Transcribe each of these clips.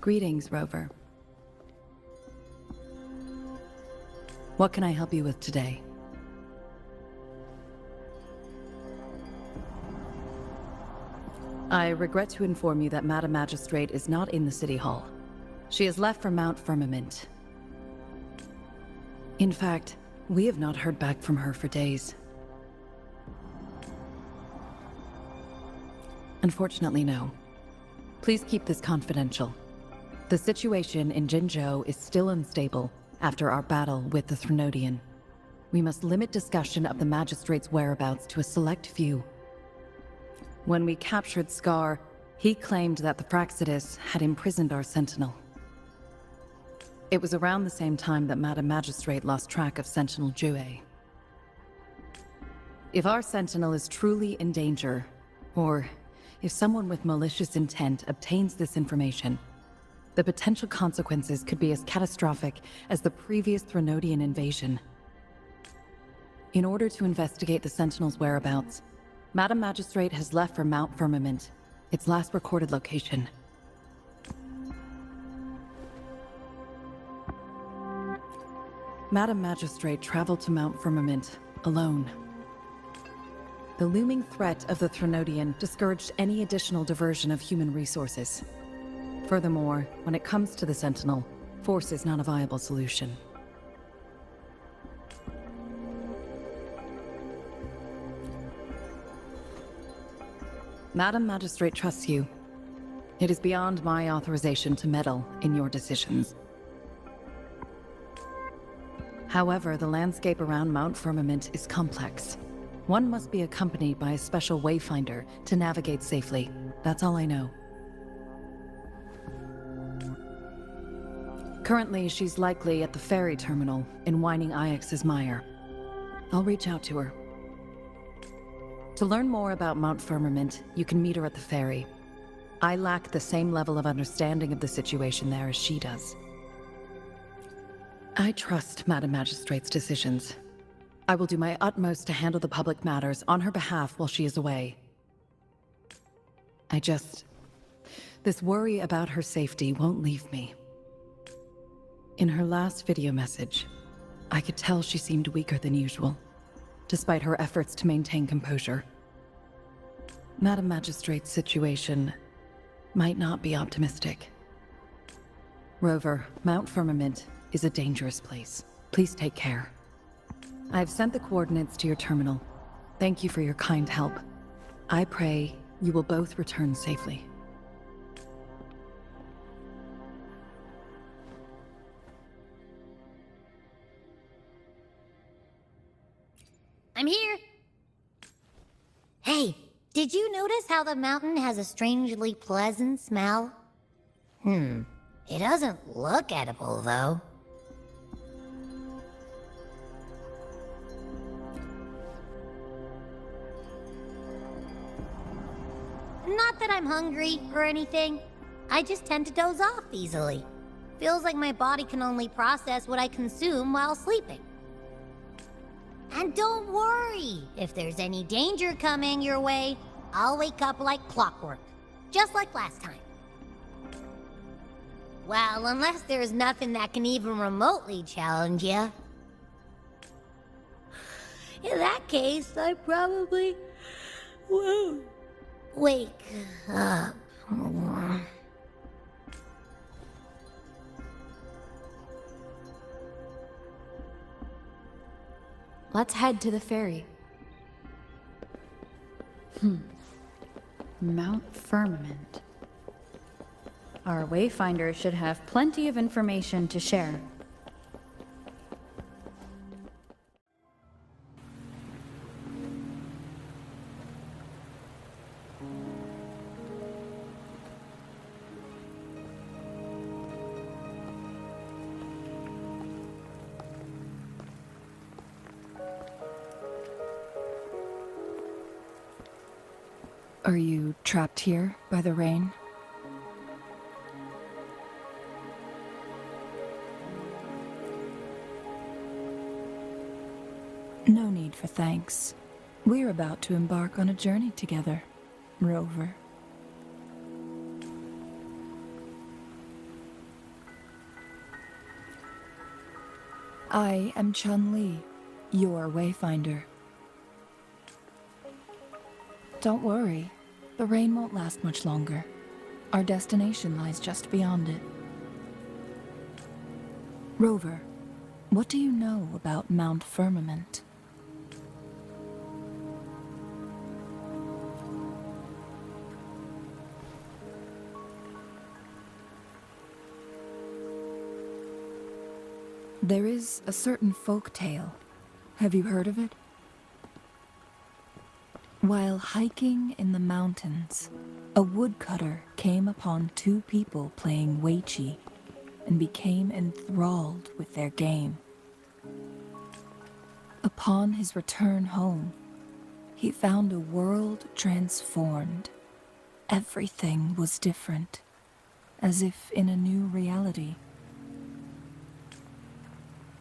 Greetings, Rover. What can I help you with today? I regret to inform you that Madam Magistrate is not in the City Hall. She has left for Mount Firmament. In fact, we have not heard back from her for days. Unfortunately, no. Please keep this confidential. The situation in Jinzhou is still unstable after our battle with the Threnodian. We must limit discussion of the Magistrate's whereabouts to a select few. When we captured Scar, he claimed that the Praxidus had imprisoned our Sentinel. It was around the same time that Madam Magistrate lost track of Sentinel Jue. If our Sentinel is truly in danger, or if someone with malicious intent obtains this information, the potential consequences could be as catastrophic as the previous Threnodian invasion. In order to investigate the Sentinel's whereabouts, Madam Magistrate has left for Mount Firmament, its last recorded location. Madam Magistrate traveled to Mount Firmament alone. The looming threat of the Threnodian discouraged any additional diversion of human resources. Furthermore, when it comes to the Sentinel, force is not a viable solution. Madam Magistrate trusts you. It is beyond my authorization to meddle in your decisions. However, the landscape around Mount Firmament is complex. One must be accompanied by a special wayfinder to navigate safely. That's all I know. Currently, she's likely at the ferry terminal in Whining Ix's Mire. I'll reach out to her. To learn more about Mount Firmament, you can meet her at the ferry. I lack the same level of understanding of the situation there as she does. I trust Madam Magistrate's decisions. I will do my utmost to handle the public matters on her behalf while she is away. This worry about her safety won't leave me. In her last video message, I could tell she seemed weaker than usual, despite her efforts to maintain composure. Madam Magistrate's situation might not be optimistic. Rover, Mount Firmament is a dangerous place. Please take care. I have sent the coordinates to your terminal. Thank you for your kind help. I pray you will both return safely. I'm here. Hey, did you notice how the mountain has a strangely pleasant smell? It doesn't look edible, though. Not that I'm hungry or anything. I just tend to doze off easily. Feels like my body can only process what I consume while sleeping. And don't worry, if there's any danger coming your way, I'll wake up like clockwork, just like last time. Well, unless there's nothing that can even remotely challenge you. In that case, I probably won't wake up. Let's head to the ferry. Mount Firmament. Our wayfinder should have plenty of information to share. Are you trapped here by the rain? No need for thanks. We're about to embark on a journey together, Rover. I am Chun-Li, your Wayfinder. Don't worry, the rain won't last much longer. Our destination lies just beyond it. Rover, what do you know about Mount Firmament? There is a certain folk tale. Have you heard of it? While hiking in the mountains, a woodcutter came upon two people playing Weiqi and became enthralled with their game. Upon his return home, he found a world transformed. Everything was different, as if in a new reality.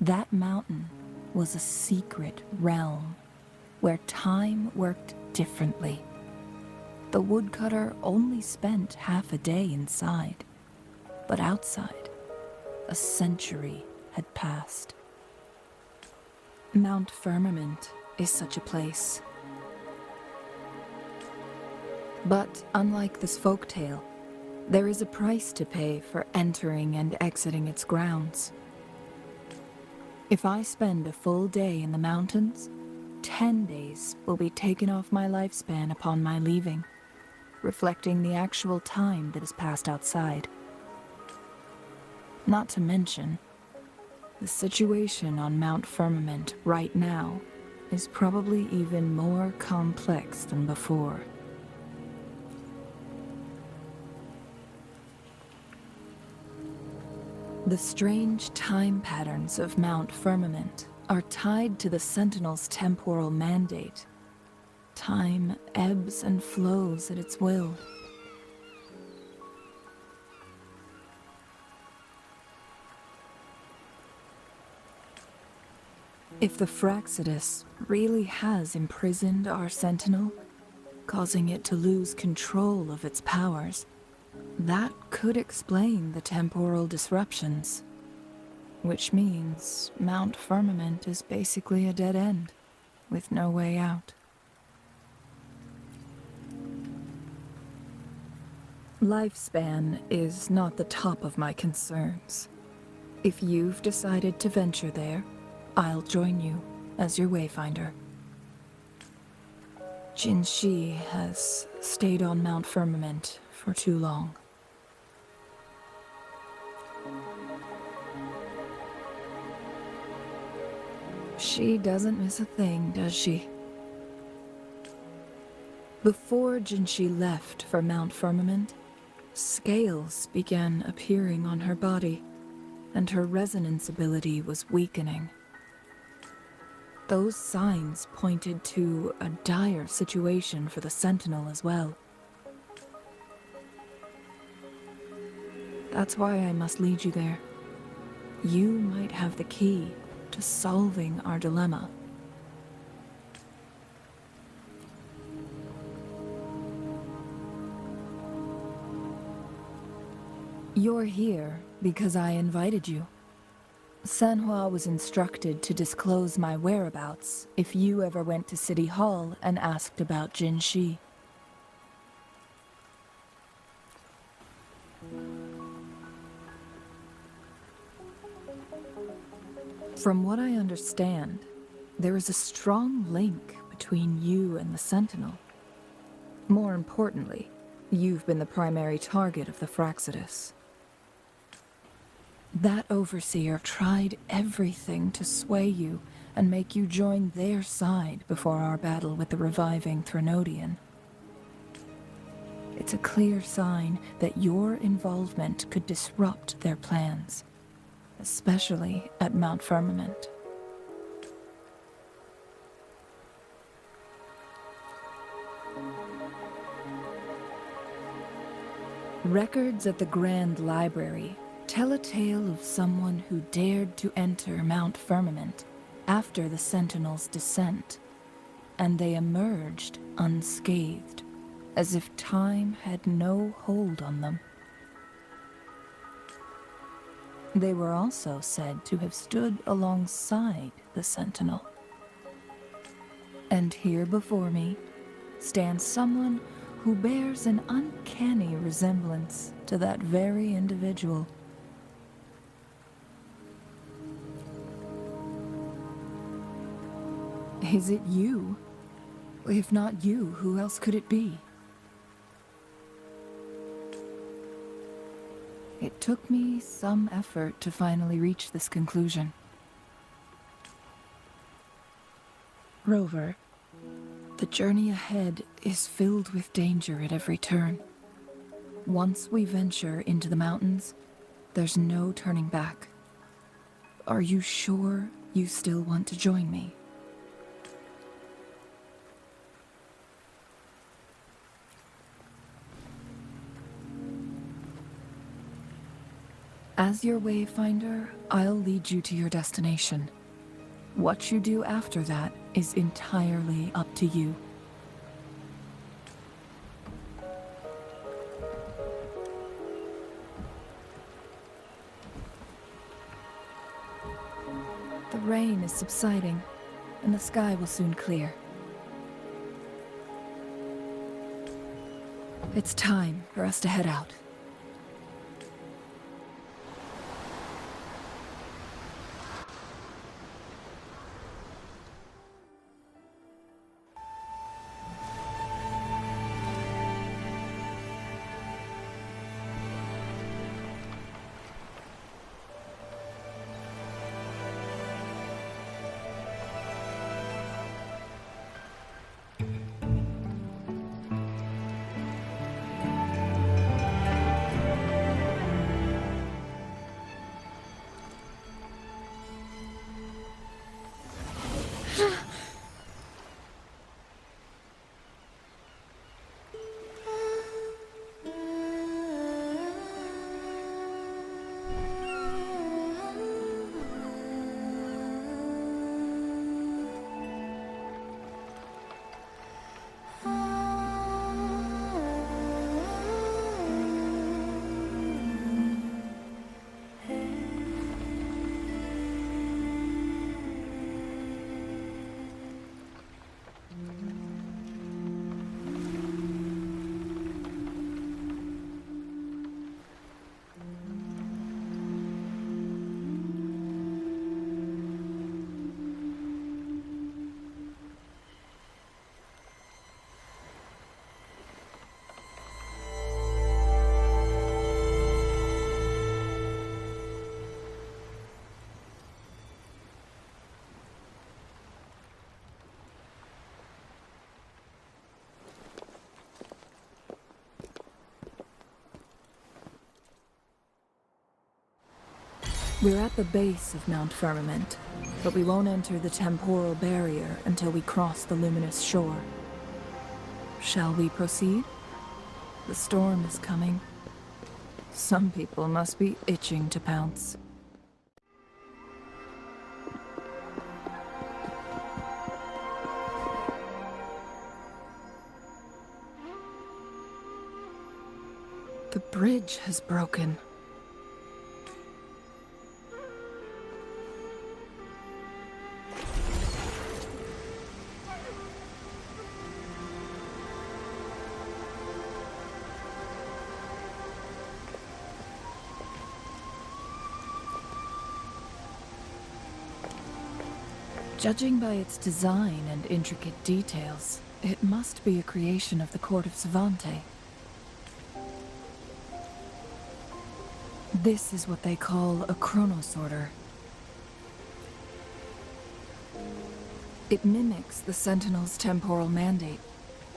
That mountain was a secret realm where time worked differently. The woodcutter only spent half a day inside, but outside, a century had passed. Mount Firmament is such a place. But unlike this folktale, there is a price to pay for entering and exiting its grounds. If I spend a full day in the mountains, 10 days will be taken off my lifespan upon my leaving, reflecting the actual time that has passed outside. Not to mention, the situation on Mount Firmament right now is probably even more complex than before. The strange time patterns of Mount Firmament are tied to the Sentinel's temporal mandate. Time ebbs and flows at its will. If the Fractsidus really has imprisoned our Sentinel, causing it to lose control of its powers, that could explain the temporal disruptions. Which means Mount Firmament is basically a dead end, with no way out. Lifespan is not the top of my concerns. If you've decided to venture there, I'll join you as your Wayfinder. Jinshi has stayed on Mount Firmament for too long. She doesn't miss a thing, does she? Before Jinshi left for Mount Firmament, scales began appearing on her body, and her resonance ability was weakening. Those signs pointed to a dire situation for the Sentinel as well. That's why I must lead you there. You might have the key to solving our dilemma. You're here because I invited you. Sanhua was instructed to disclose my whereabouts if you ever went to City Hall and asked about Jinshi. From what I understand, there is a strong link between you and the Sentinel. More importantly, you've been the primary target of the Fractsidus. That overseer tried everything to sway you and make you join their side before our battle with the reviving Threnodian. It's a clear sign that your involvement could disrupt their plans, especially at Mount Firmament. Records at the Grand Library tell a tale of someone who dared to enter Mount Firmament after the Sentinel's descent, and they emerged unscathed, as if time had no hold on them. They were also said to have stood alongside the Sentinel. And here before me stands someone who bears an uncanny resemblance to that very individual. Is it you? If not you, who else could it be? It took me some effort to finally reach this conclusion. Rover, the journey ahead is filled with danger at every turn. Once we venture into the mountains, there's no turning back. Are you sure you still want to join me? As your wayfinder, I'll lead you to your destination. What you do after that is entirely up to you. The rain is subsiding, and the sky will soon clear. It's time for us to head out. We're at the base of Mount Firmament, but we won't enter the temporal barrier until we cross the luminous shore. Shall we proceed? The storm is coming. Some people must be itching to pounce. The bridge has broken. Judging by its design and intricate details, it must be a creation of the court of Savante. This is what they call a chronosorter. It mimics the Sentinel's temporal mandate,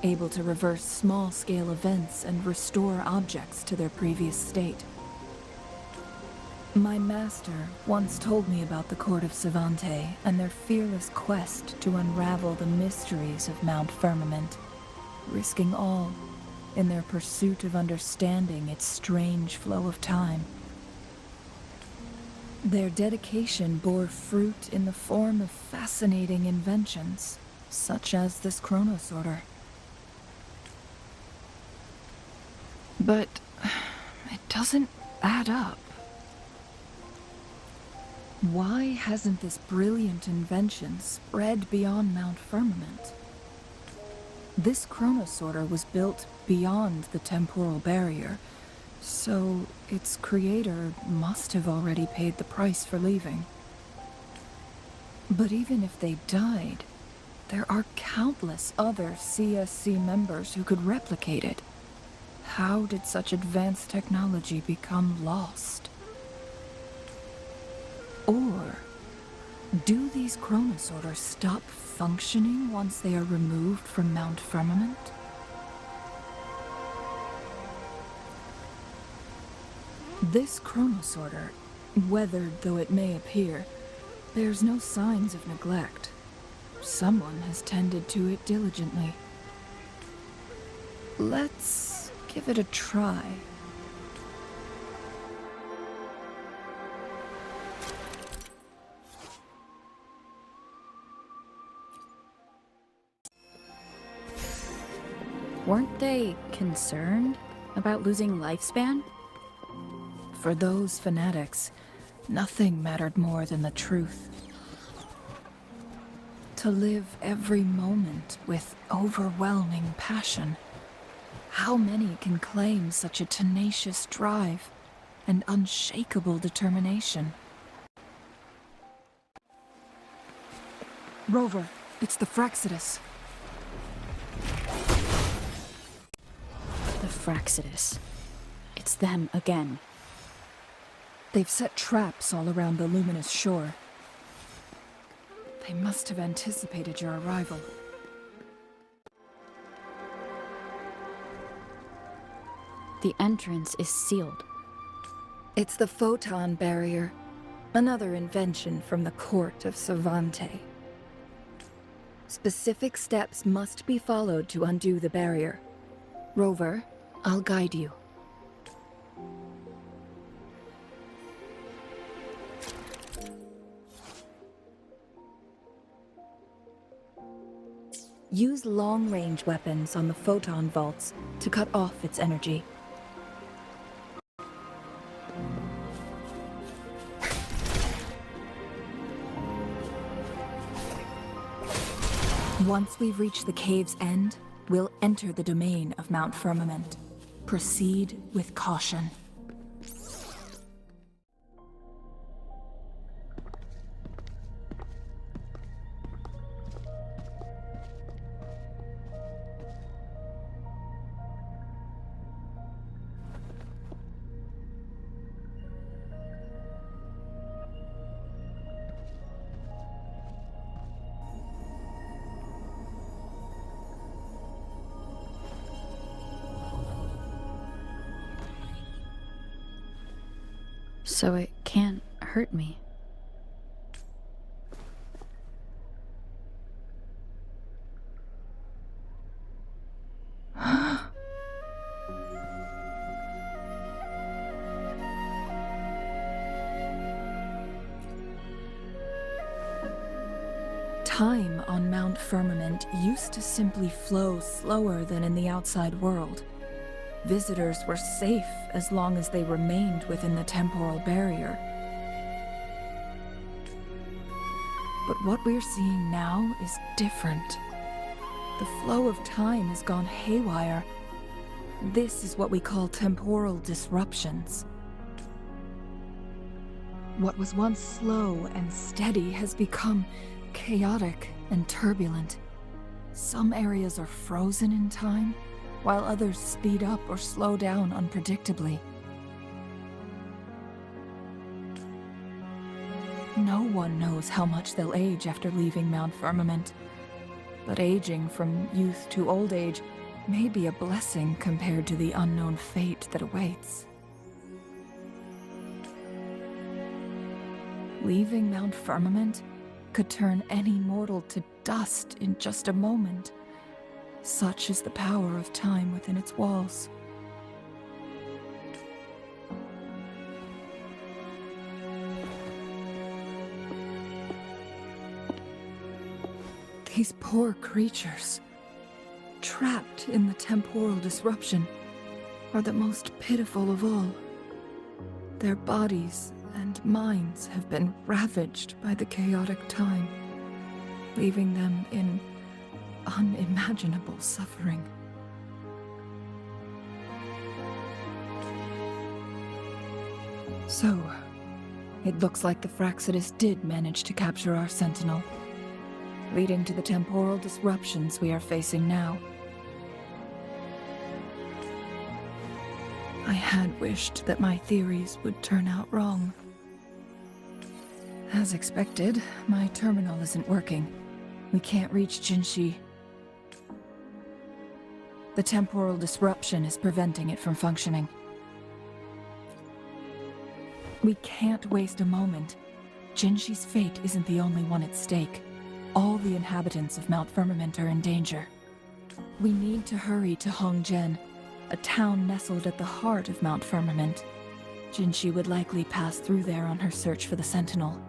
able to reverse small-scale events and restore objects to their previous state. My master once told me about the court of Savante and their fearless quest to unravel the mysteries of Mount Firmament, risking all in their pursuit of understanding its strange flow of time. Their dedication bore fruit in the form of fascinating inventions, such as this chronosorter. But it doesn't add up. Why hasn't this brilliant invention spread beyond Mount Firmament? This chronosorter was built beyond the temporal barrier, so its creator must have already paid the price for leaving. But even if they died, there are countless other CSC members who could replicate it. How did such advanced technology become lost? Or do these chronosorters stop functioning once they are removed from Mount Firmament? This chronosorter, weathered though it may appear, bears no signs of neglect. Someone has tended to it diligently. Let's give it a try. Weren't they concerned about losing lifespan? For those fanatics, nothing mattered more than the truth. To live every moment with overwhelming passion. How many can claim such a tenacious drive and unshakable determination? Rover, it's the Fraxidus. The Fraxidus. It's them again. They've set traps all around the luminous shore. They must have anticipated your arrival. The entrance is sealed. It's the photon barrier, another invention from the court of Savante. Specific steps must be followed to undo the barrier. Rover, I'll guide you. Use long-range weapons on the photon vaults to cut off its energy. Once we've reached the cave's end, we'll enter the domain of Mount Firmament. Proceed with caution. So it can't hurt me. Time on Mount Firmament used to simply flow slower than in the outside world. Visitors were safe as long as they remained within the temporal barrier. But what we're seeing now is different. The flow of time has gone haywire. This is what we call temporal disruptions. What was once slow and steady has become chaotic and turbulent. Some areas are frozen in time, while others speed up or slow down unpredictably. No one knows how much they'll age after leaving Mount Firmament, but aging from youth to old age may be a blessing compared to the unknown fate that awaits. Leaving Mount Firmament could turn any mortal to dust in just a moment. Such is the power of time within its walls. These poor creatures, trapped in the temporal disruption, are the most pitiful of all. Their bodies and minds have been ravaged by the chaotic time, leaving them in unimaginable suffering. So, it looks like the Fraxidus did manage to capture our sentinel, leading to the temporal disruptions we are facing now. I had wished that my theories would turn out wrong. As expected, my terminal isn't working. We can't reach Jinshi. The temporal disruption is preventing it from functioning. We can't waste a moment. Jinshi's fate isn't the only one at stake. All the inhabitants of Mount Firmament are in danger. We need to hurry to Hongjian, a town nestled at the heart of Mount Firmament. Jinshi would likely pass through there on her search for the Sentinel.